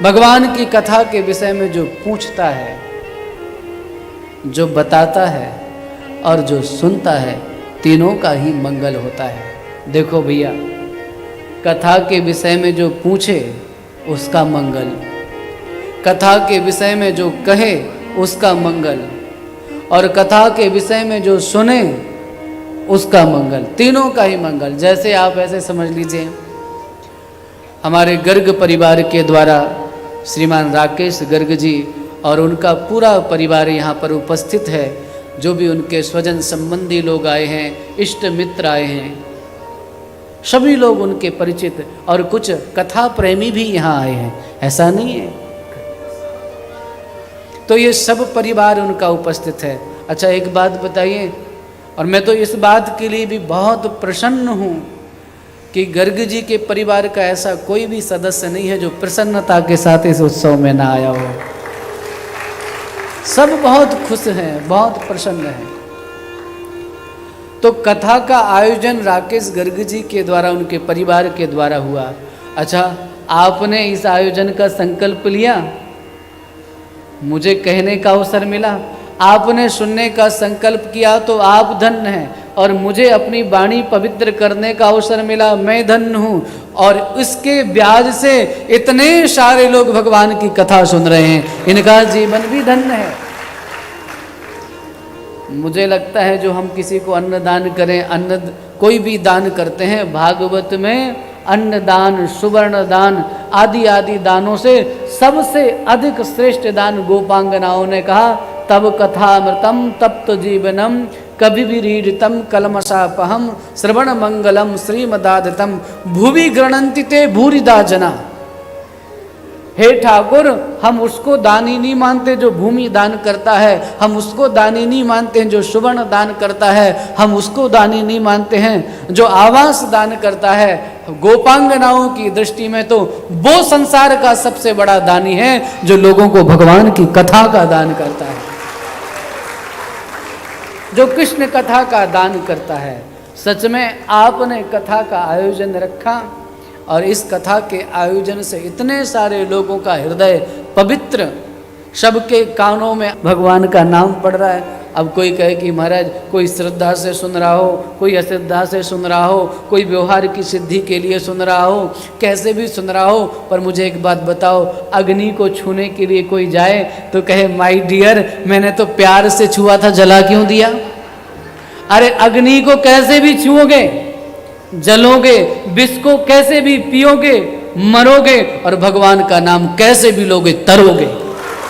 भगवान की कथा के विषय में जो पूछता है, जो बताता है और जो सुनता है, तीनों का ही मंगल होता है। देखो भैया, कथा के विषय में जो पूछे उसका मंगल, कथा के विषय में जो कहे उसका मंगल, और कथा के विषय में जो सुने उसका मंगल, तीनों का ही मंगल। जैसे आप ऐसे समझ लीजिए, हमारे गर्ग परिवार के द्वारा श्रीमान राकेश गर्ग जी और उनका पूरा परिवार यहाँ पर उपस्थित है। जो भी उनके स्वजन संबंधी लोग आए हैं, इष्ट मित्र आए हैं, सभी लोग उनके परिचित, और कुछ कथा प्रेमी भी यहाँ आए हैं, ऐसा नहीं है। तो ये सब परिवार उनका उपस्थित है। अच्छा, एक बात बताइए, और मैं तो इस बात के लिए भी बहुत प्रसन्न हूँ कि गर्ग जी के परिवार का ऐसा कोई भी सदस्य नहीं है जो प्रसन्नता के साथ इस उत्सव में ना आया हो। सब बहुत खुश हैं, बहुत प्रसन्न हैं। तो कथा का आयोजन राकेश गर्ग जी के द्वारा, उनके परिवार के द्वारा हुआ। अच्छा, आपने इस आयोजन का संकल्प लिया, मुझे कहने का अवसर मिला, आपने सुनने का संकल्प किया, तो आप धन्य हैं, और मुझे अपनी वाणी पवित्र करने का अवसर मिला, मैं धन्य हूँ। और इसके ब्याज से इतने सारे लोग भगवान की कथा सुन रहे हैं, इनका जीवन भी धन्य है। मुझे लगता है जो हम किसी को अन्न दान करें, अन्न कोई भी दान करते हैं, भागवत में अन्न दान, सुवर्ण दान आदि आदि दानों से सबसे अधिक श्रेष्ठ दान गोपांगनाओं ने कहा, तब कथामृतम तप्त जीवनम कभी विरीडितम कलमशापहम श्रवण मंगलम श्रीमदादितम भुवि गृणन्ति ते भूरिदा जना। हे ठाकुर, हम उसको दानी नहीं मानते जो भूमि दान करता है, हम उसको दानी नहीं मानते हैं जो सुवर्ण दान करता है, हम उसको दानी नहीं मानते हैं जो आवास दान करता है। गोपांगनाओं की दृष्टि में तो वो संसार का सबसे बड़ा दानी है जो लोगों को भगवान की कथा का दान करता है, जो कृष्ण कथा का दान करता है। सच में आपने कथा का आयोजन रखा, और इस कथा के आयोजन से इतने सारे लोगों का हृदय पवित्र, सबके कानों में भगवान का नाम पड़ रहा है। अब कोई कहे कि महाराज कोई श्रद्धा से सुन रहा हो, कोई अश्रद्धा से सुन रहा हो, कोई व्यवहार की सिद्धि के लिए सुन रहा हो, कैसे भी सुन रहा हो, पर मुझे एक बात बताओ, अग्नि को छूने के लिए कोई जाए तो कहे माय डियर, मैंने तो प्यार से छुआ था, जला क्यों दिया? अरे अग्नि को कैसे भी छुओगे, जलोगे, विष को कैसे भी पियोगे, मरोगे, और भगवान का नाम कैसे भी लोगे, तरोगे।